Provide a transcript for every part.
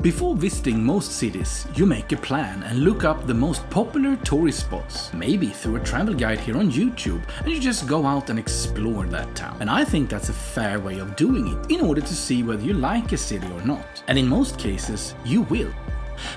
Before visiting most cities, you make a plan and look up the most popular tourist spots, maybe through a travel guide here on YouTube, and you just go out and explore that town. And I think that's a fair way of doing it in order to see whether you like a city or not. And in most cases, you will.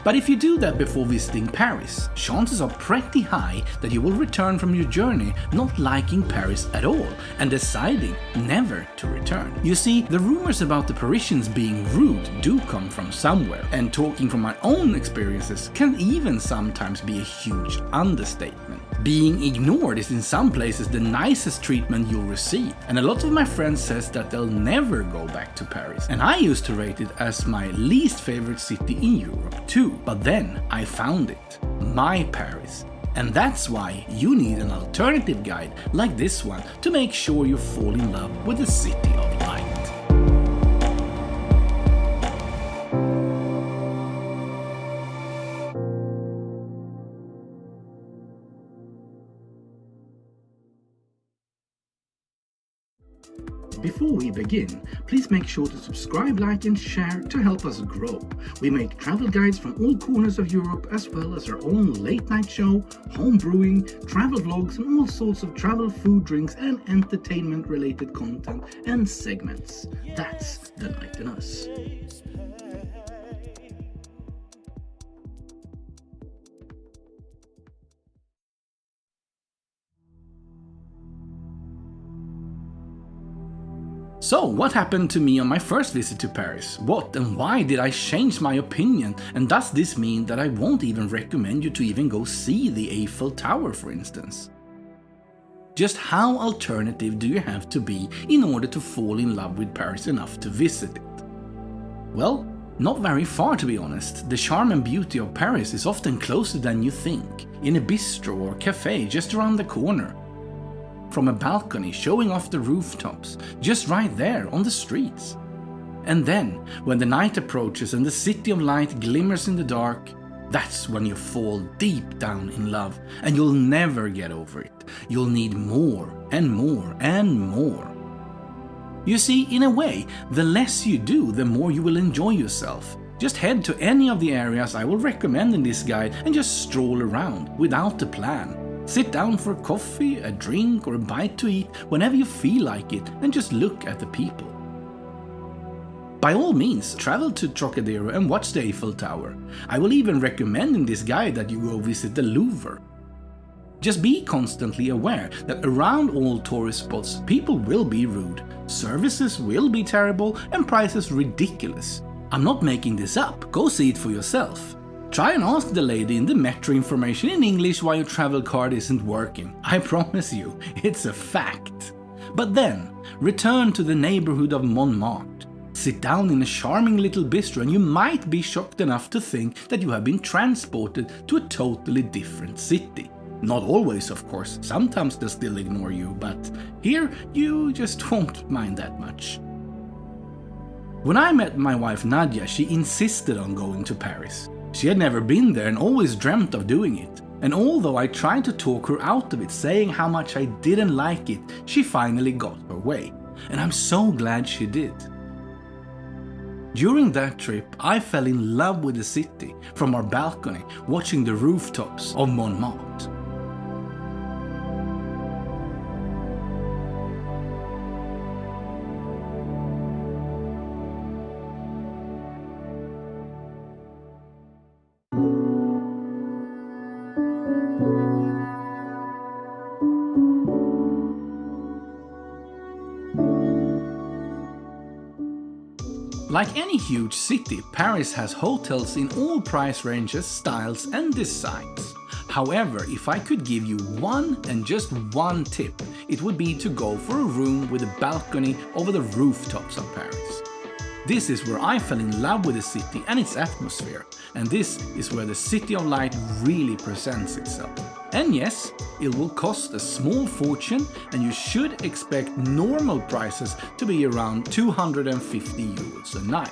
But if you do that before visiting Paris, chances are pretty high that you will return from your journey not liking Paris at all and deciding never to return. You see, the rumors about the Parisians being rude do come from somewhere, and talking from my own experiences can even sometimes be a huge understatement. Being ignored is in some places the nicest treatment you'll receive, and a lot of my friends says that they'll never go back to Paris, and I used to rate it as my least favorite city in Europe too. But then I found it, my Paris. And that's why you need an alternative guide like this one to make sure you fall in love with the city of light. Before we begin, please make sure to subscribe, like and share to help us grow. We make travel guides from all corners of Europe, as well as our own late night show, home brewing, travel vlogs and all sorts of travel, food, drinks and entertainment related content and segments. That's the Night in Us. So, what happened to me on my first visit to Paris? What and why did I change my opinion? And does this mean that I won't even recommend you to even go see the Eiffel Tower, for instance? Just how alternative do you have to be in order to fall in love with Paris enough to visit it? Well, not very far, to be honest. The charm and beauty of Paris is often closer than you think, in a bistro or cafe just around the corner. From a balcony showing off the rooftops, just right there on the streets. And then, when the night approaches and the city of light glimmers in the dark, that's when you fall deep down in love, and you'll never get over it. You'll need more and more and more. You see, in a way, the less you do, the more you will enjoy yourself. Just head to any of the areas I will recommend in this guide and just stroll around without a plan. Sit down for a coffee, a drink or a bite to eat whenever you feel like it and just look at the people. By all means, travel to Trocadero and watch the Eiffel Tower. I will even recommend in this guide that you go visit the Louvre. Just be constantly aware that around all tourist spots people will be rude, services will be terrible and prices ridiculous. I'm not making this up, go see it for yourself. Try and ask the lady in the metro information in English why your travel card isn't working. I promise you, it's a fact. But then, return to the neighborhood of Montmartre. Sit down in a charming little bistro and you might be shocked enough to think that you have been transported to a totally different city. Not always, of course, sometimes they'll still ignore you, but here you just won't mind that much. When I met my wife Nadia, she insisted on going to Paris. She had never been there and always dreamt of doing it. And although I tried to talk her out of it, saying how much I didn't like it, she finally got her way. And I'm so glad she did. During that trip, I fell in love with the city from our balcony, watching the rooftops of Montmartre. Like any huge city, Paris has hotels in all price ranges, styles and designs. However, if I could give you one and just one tip, it would be to go for a room with a balcony over the rooftops of Paris. This is where I fell in love with the city and its atmosphere, and this is where the City of Light really presents itself. And yes, it will cost a small fortune, and you should expect normal prices to be around 250 euros a night.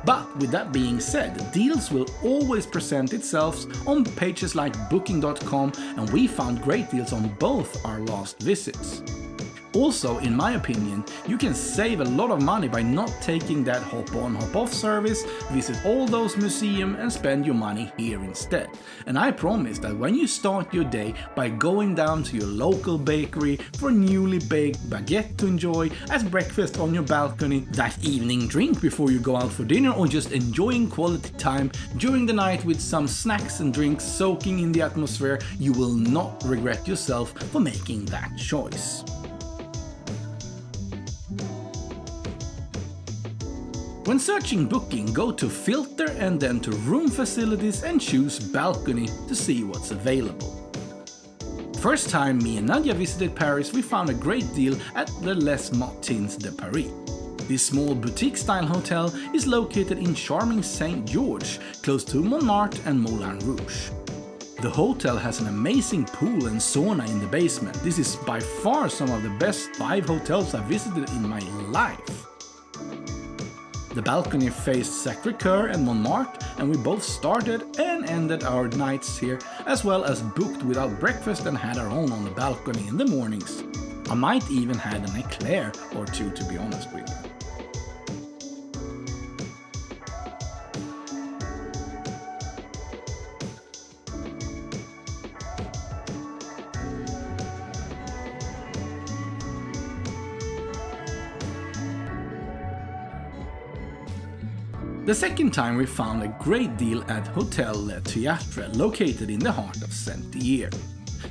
But with that being said, deals will always present itself on pages like booking.com, and we found great deals on both our last visits. Also, in my opinion, you can save a lot of money by not taking that hop-on hop-off service, visit all those museums and spend your money here instead. And I promise that when you start your day by going down to your local bakery for a newly baked baguette to enjoy as breakfast on your balcony, that evening drink before you go out for dinner, or just enjoying quality time during the night with some snacks and drinks soaking in the atmosphere, you will not regret yourself for making that choice. When searching booking, go to filter and then to room facilities and choose balcony to see what's available. First time me and Nadia visited Paris, we found a great deal at the Les Matins de Paris. This small boutique-style hotel is located in charming St. George, close to Montmartre and Moulins Rouge. The hotel has an amazing pool and sauna in the basement. This is by far some of the best 5 hotels I've visited in my life. The balcony faced Sacré-Cœur and Montmartre, and we both started and ended our nights here, as well as booked without breakfast and had our own on the balcony in the mornings. I might even had an eclair or two, to be honest with you. The second time we found a great deal at Hotel Le Théâtre, located in the heart of Sentier.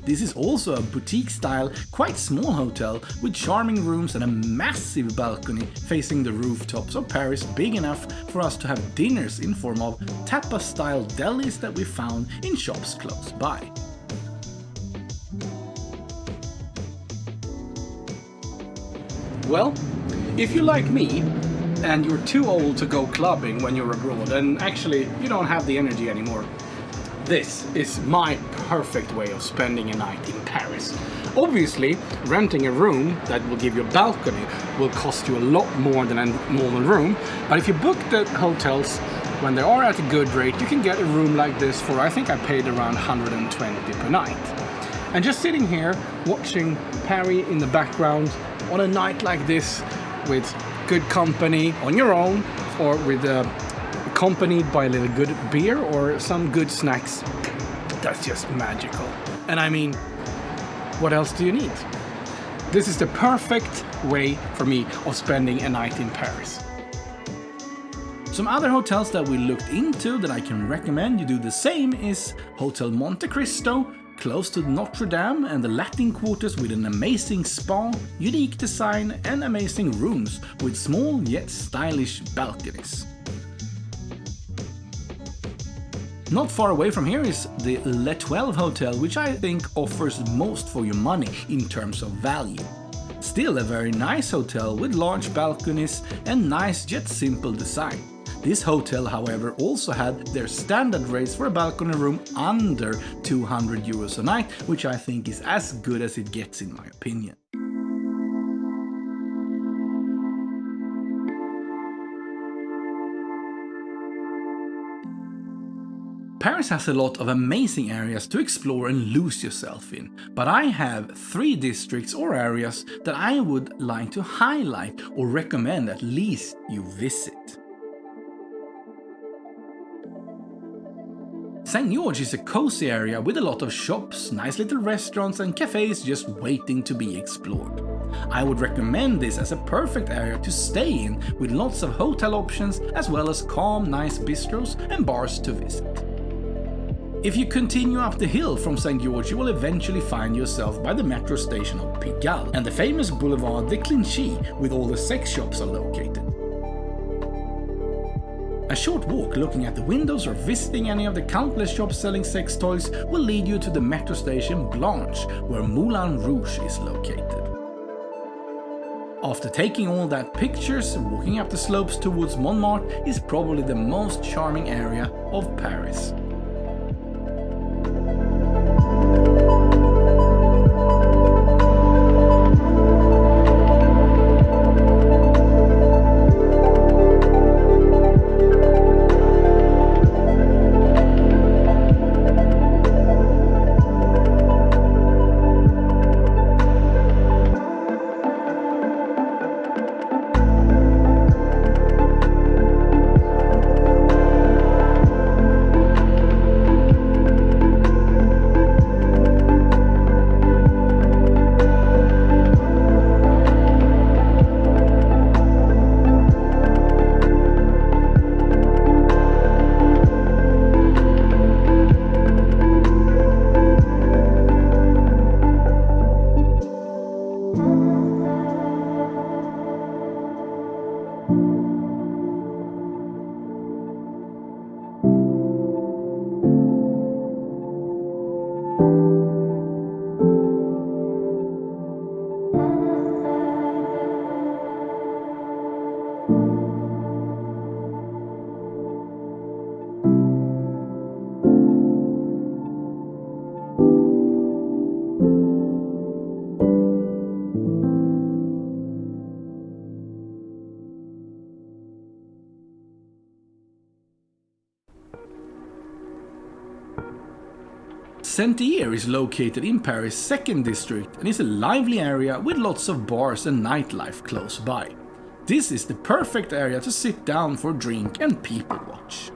This is also a boutique-style, quite small hotel with charming rooms and a massive balcony facing the rooftops of Paris, big enough for us to have dinners in form of tapas-style delis that we found in shops close by. Well, if you like me, and you're too old to go clubbing when you're abroad, and actually you don't have the energy anymore, this is my perfect way of spending a night in Paris. Obviously, renting a room that will give you a balcony will cost you a lot more than a normal room, but if you book the hotels when they are at a good rate, you can get a room like this for, I think I paid around 120 per night. And just sitting here watching Paris in the background on a night like this with good company on your own, or with accompanied by a little good beer or some good snacks, that's just magical. And I mean, what else do you need? This is the perfect way for me of spending a night in Paris. Some other hotels that we looked into that I can recommend you do the same is Hotel Monte Cristo, close to Notre Dame and the Latin quarters, with an amazing spa, unique design and amazing rooms with small yet stylish balconies. Not far away from here is the Le 12 Hotel, which I think offers most for your money in terms of value. Still a very nice hotel with large balconies and nice yet simple design. This hotel, however, also had their standard rates for a balcony room under 200 euros a night, which I think is as good as it gets in my opinion. Paris has a lot of amazing areas to explore and lose yourself in, but I have 3 districts or areas that I would like to highlight or recommend at least you visit. St. George is a cozy area with a lot of shops, nice little restaurants and cafes just waiting to be explored. I would recommend this as a perfect area to stay in, with lots of hotel options as well as calm, nice bistros and bars to visit. If you continue up the hill from St. George, you will eventually find yourself by the metro station of Pigalle, and the famous boulevard de Clichy, with all the sex shops are located. A short walk looking at the windows or visiting any of the countless shops selling sex toys will lead you to the metro station Blanche, where Moulins Rouge is located. After taking all that pictures, walking up the slopes towards Montmartre is probably the most charming area of Paris. Sentier is located in Paris' second district and is a lively area with lots of bars and nightlife close by. This is the perfect area to sit down for a drink and people watch.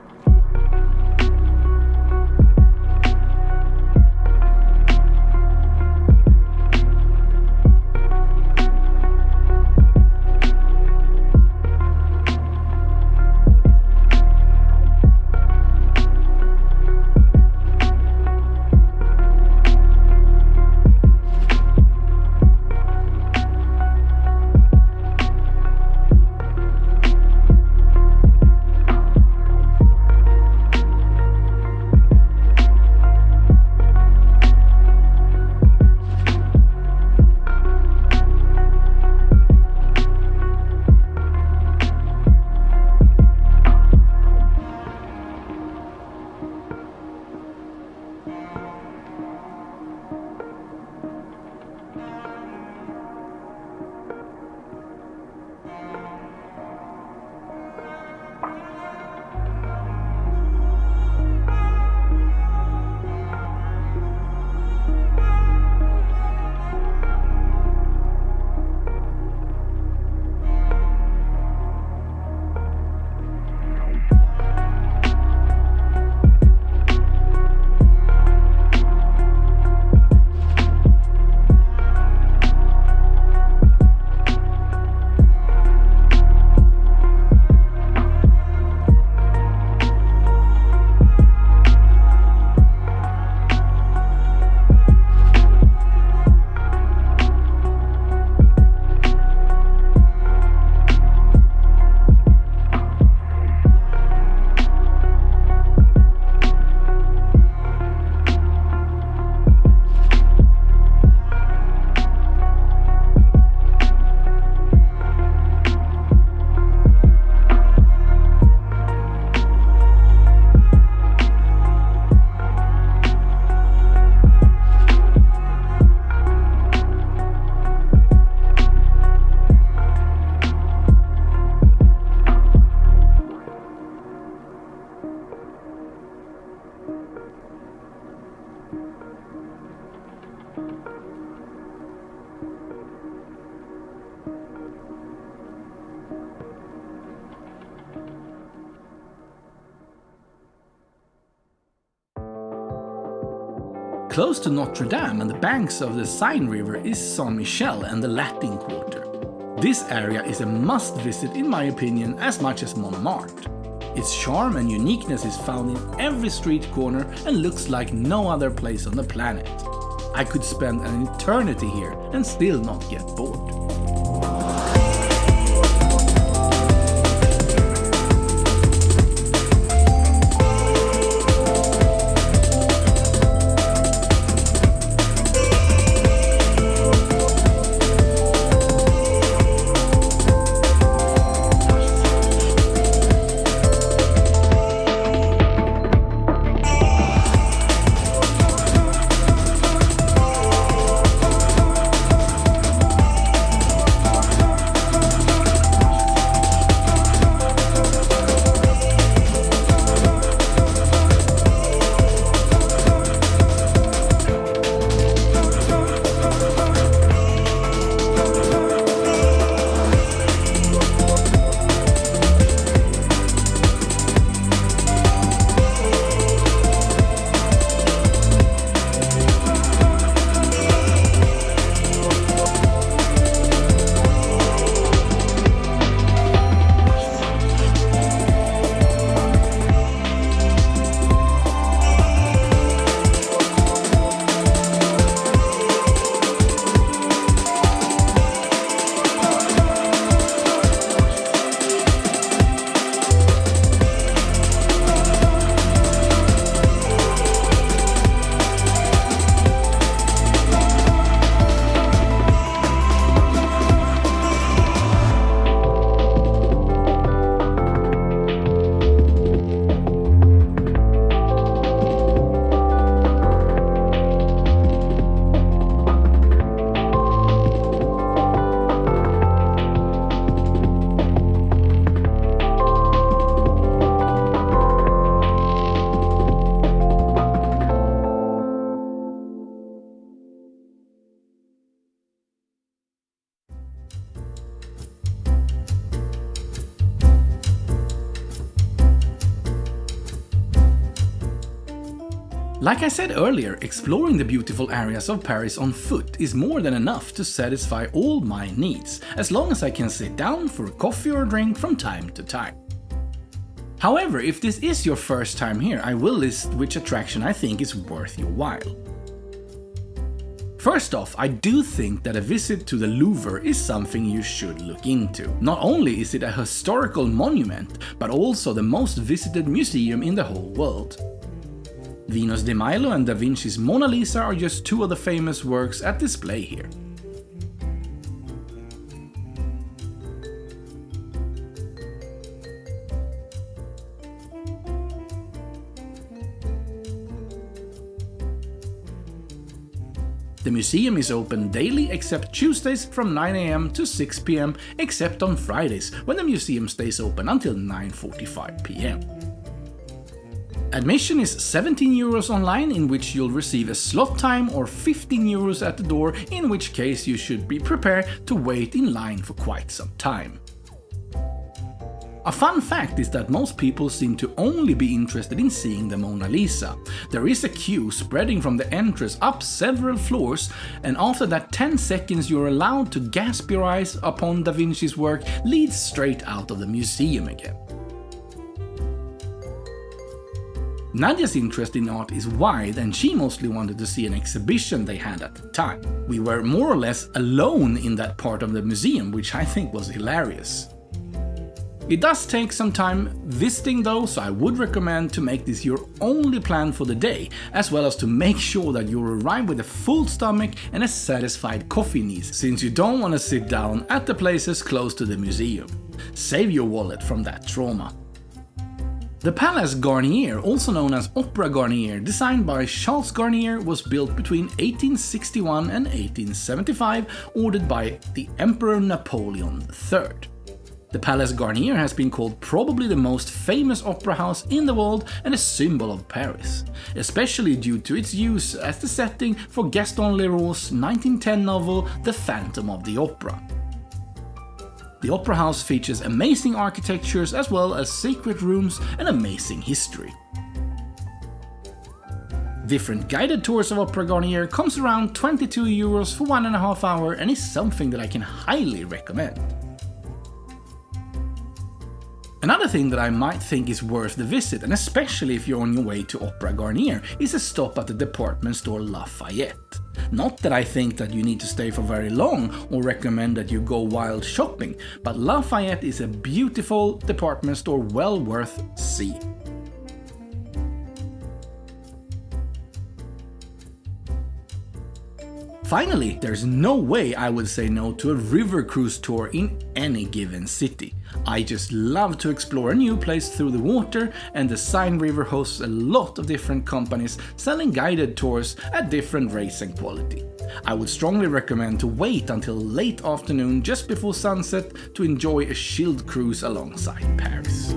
Close to Notre Dame and the banks of the Seine River is Saint Michel and the Latin Quarter. This area is a must visit in my opinion as much as Montmartre. Its charm and uniqueness is found in every street corner and looks like no other place on the planet. I could spend an eternity here and still not get bored. Like I said earlier, exploring the beautiful areas of Paris on foot is more than enough to satisfy all my needs, as long as I can sit down for a coffee or drink from time to time. However, if this is your first time here, I will list which attraction I think is worth your while. First off, I do think that a visit to the Louvre is something you should look into. Not only is it a historical monument, but also the most visited museum in the whole world. Venus de Milo and Da Vinci's Mona Lisa are just two of the famous works at display here. The museum is open daily except Tuesdays from 9 AM to 6 PM, except on Fridays when the museum stays open until 9:45 PM. Admission is €17 online, in which you'll receive a slot time, or €15 at the door, in which case you should be prepared to wait in line for quite some time. A fun fact is that most people seem to only be interested in seeing the Mona Lisa. There is a queue spreading from the entrance up several floors, and after that 10 seconds you're allowed to gasp your eyes upon Da Vinci's work leads straight out of the museum again. Nadia's interest in art is wide, and she mostly wanted to see an exhibition they had at the time. We were more or less alone in that part of the museum, which I think was hilarious. It does take some time visiting though, so I would recommend to make this your only plan for the day, as well as to make sure that you arrive with a full stomach and a satisfied coffee needs, since you don't want to sit down at the places close to the museum. Save your wallet from that trauma. The Palais Garnier, also known as Opera Garnier, designed by Charles Garnier, was built between 1861 and 1875, ordered by the Emperor Napoleon III. The Palais Garnier has been called probably the most famous opera house in the world and a symbol of Paris, especially due to its use as the setting for Gaston Leroux's 1910 novel The Phantom of the Opera. The opera house features amazing architectures as well as secret rooms and amazing history. Different guided tours of Opera Garnier comes around €22 for 1.5 hours and is something that I can highly recommend. Another thing that I might think is worth the visit, and especially if you're on your way to Opera Garnier, is a stop at the department store Lafayette. Not that I think that you need to stay for very long or recommend that you go wild shopping, but Lafayette is a beautiful department store well worth seeing. Finally, there's no way I would say no to a river cruise tour in any given city. I just love to explore a new place through the water, and the Seine River hosts a lot of different companies selling guided tours at different rates and quality. I would strongly recommend to wait until late afternoon just before sunset to enjoy a chilled cruise alongside Paris.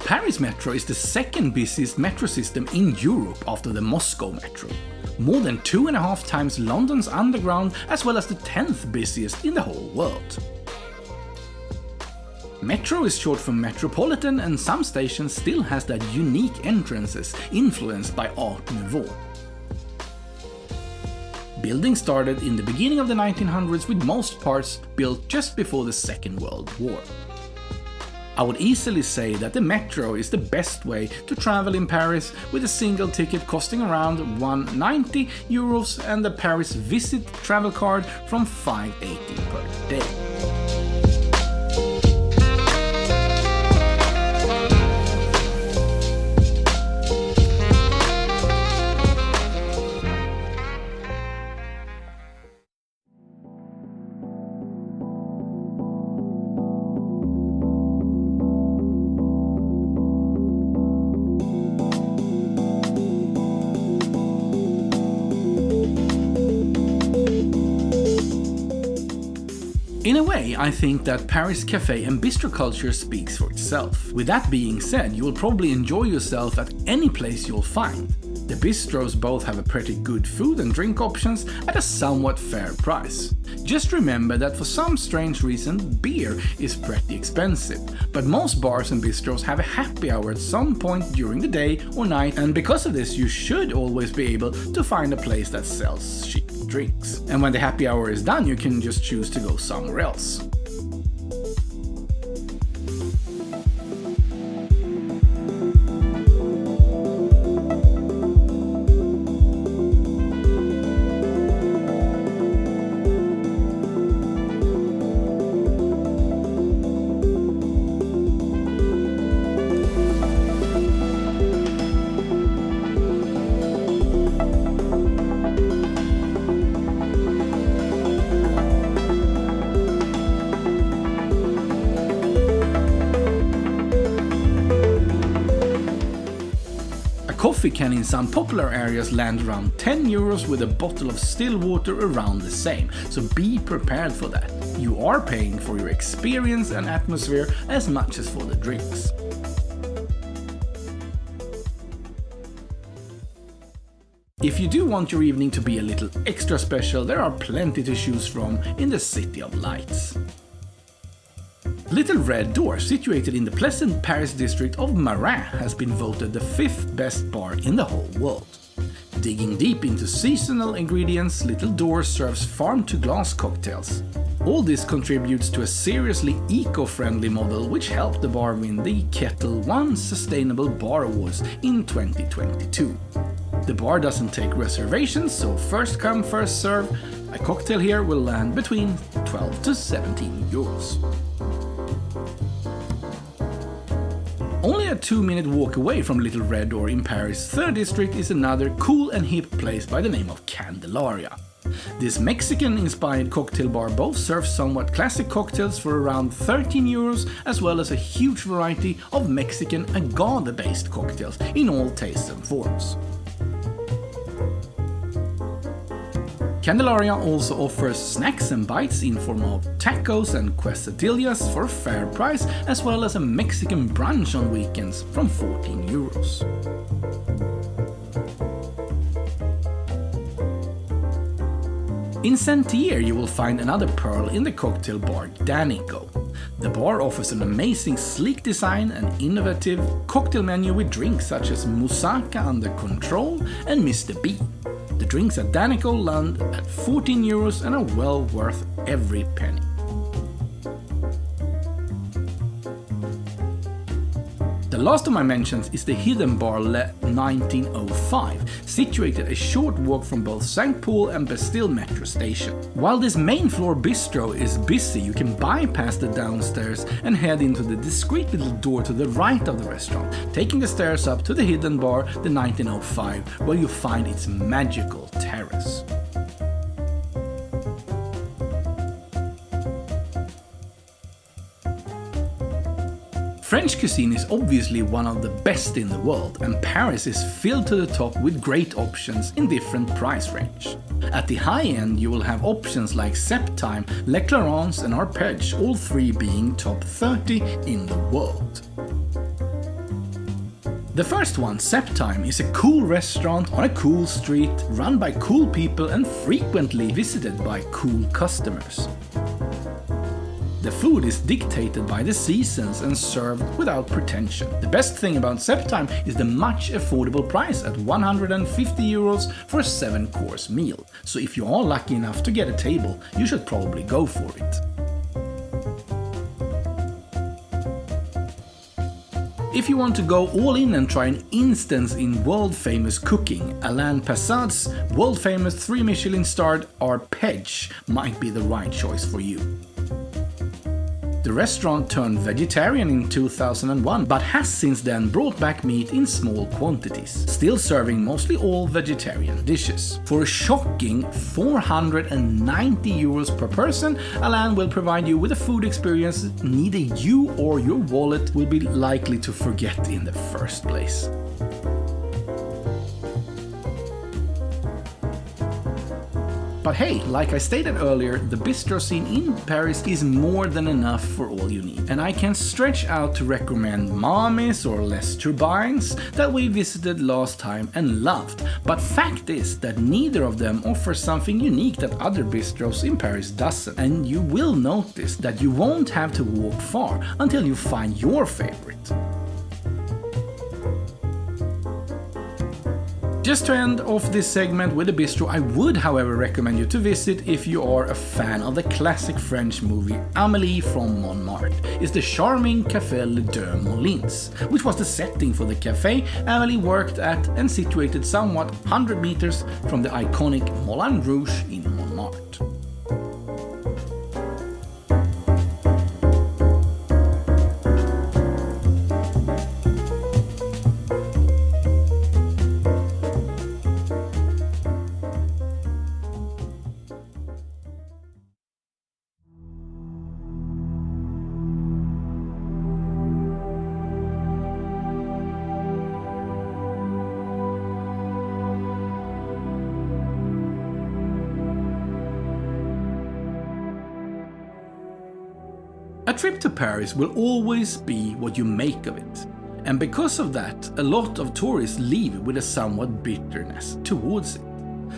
Paris Metro is the second busiest metro system in Europe after the Moscow Metro. More than 2.5 times London's Underground, as well as the 10th busiest in the whole world. Metro is short for Metropolitan, and some stations still has that unique entrances influenced by Art Nouveau. Building started in the beginning of the 1900s, with most parts built just before the Second World War. I would easily say that the metro is the best way to travel in Paris, with a single ticket costing around €190 and the Paris Visit travel card from €5.80 per day. In a way, I think that Paris cafe and bistro culture speaks for itself. With that being said, you will probably enjoy yourself at any place you'll find. The bistros both have a pretty good food and drink options at a somewhat fair price. Just remember that for some strange reason, beer is pretty expensive, but most bars and bistros have a happy hour at some point during the day or night, and because of this you should always be able to find a place that sells cheap drinks. And when the happy hour is done, you can just choose to go somewhere else. Coffee can in some popular areas land around 10 euros with a bottle of still water around the same, so be prepared for that. You are paying for your experience and atmosphere as much as for the drinks. If you do want your evening to be a little extra special, there are plenty to choose from in the City of Lights. Little Red Door, situated in the pleasant Paris district of Marais, has been voted the 5th best bar in the whole world. Digging deep into seasonal ingredients, Little Door serves farm-to-glass cocktails. All this contributes to a seriously eco-friendly model which helped the bar win the Kettle One Sustainable Bar Awards in 2022. The bar doesn't take reservations, so first come, first serve. A cocktail here will land between 12 to 17 euros. Only a 2-minute walk away from Little Red Door in Paris' 3rd district is another cool and hip place by the name of Candelaria. This Mexican-inspired cocktail bar both serves somewhat classic cocktails for around 13 euros, as well as a huge variety of Mexican agave-based cocktails in all tastes and forms. Candelaria also offers snacks and bites in form of tacos and quesadillas for a fair price, as well as a Mexican brunch on weekends from 14 euros. In Sentier you will find another pearl in the cocktail bar Danico. The bar offers an amazing sleek design and innovative cocktail menu with drinks such as Moussaka Under Control and Mr. B. The drinks at Danico land at 14 euros and are well worth every penny. The last of my mentions is the hidden bar Le 1905, situated a short walk from both St. Paul and Bastille metro station. While this main floor bistro is busy, you can bypass the downstairs and head into the discreet little door to the right of the restaurant, taking the stairs up to the hidden bar, the 1905, where you find its magical terrace. French cuisine is obviously one of the best in the world, and Paris is filled to the top with great options in different price range. At the high end you will have options like Septime, Les Matins and Arpege, all three being top 30 in the world. The first one, Septime, is a cool restaurant on a cool street, run by cool people and frequently visited by cool customers. The food is dictated by the seasons and served without pretension. The best thing about Septime is the much affordable price at 150 euros for a 7-course meal. So if you are lucky enough to get a table, you should probably go for it. If you want to go all in and try an instance in world-famous cooking, Alain Passad's world-famous 3 Michelin-starred Arpege might be the right choice for you. The restaurant turned vegetarian in 2001, but has since then brought back meat in small quantities, still serving mostly all vegetarian dishes. For a shocking 490 euros per person, Alain will provide you with a food experience neither you or your wallet will be likely to forget in the first place. But hey, like I stated earlier, the bistro scene in Paris is more than enough for all you need. And I can stretch out to recommend Mamis or Les Turbines that we visited last time and loved. But fact is that neither of them offers something unique that other bistros in Paris doesn't. And you will notice that you won't have to walk far until you find your favorite. Just to end off this segment with a bistro I would however recommend you to visit if you are a fan of the classic French movie Amelie from Montmartre is the charming Café Les Moulins, which was the setting for the cafe Amelie worked at and situated somewhat 100 meters from the iconic Moulin Rouge in Montmartre. A trip to Paris will always be what you make of it, and because of that, a lot of tourists leave with a somewhat bitterness towards it.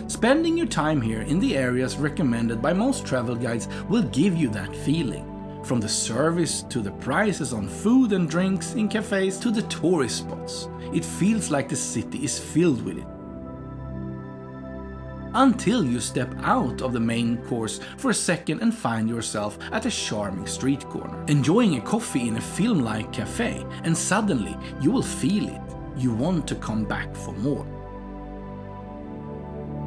Spending your time here in the areas recommended by most travel guides will give you that feeling, from the service to the prices on food and drinks in cafes to the tourist spots. It feels like the city is filled with it. Until you step out of the main course for a second and find yourself at a charming street corner, enjoying a coffee in a film-like cafe, and suddenly you will feel it. You want to come back for more.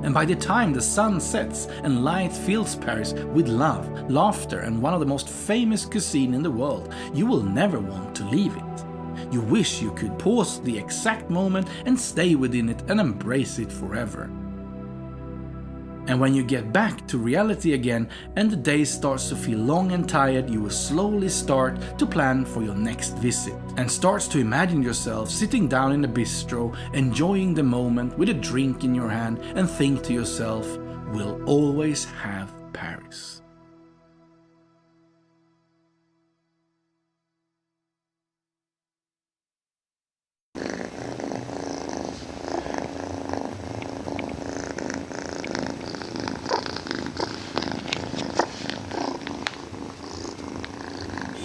And by the time the sun sets and light fills Paris with love, laughter, and one of the most famous cuisine in the world, you will never want to leave it. You wish you could pause the exact moment and stay within it and embrace it forever. And when you get back to reality again and the day starts to feel long and tired, you will slowly start to plan for your next visit and starts to imagine yourself sitting down in a bistro, enjoying the moment with a drink in your hand, and think to yourself, we'll always have Paris.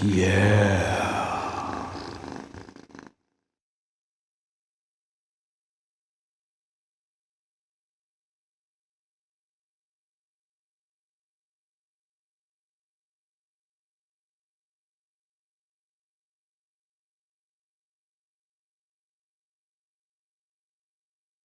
Yeah.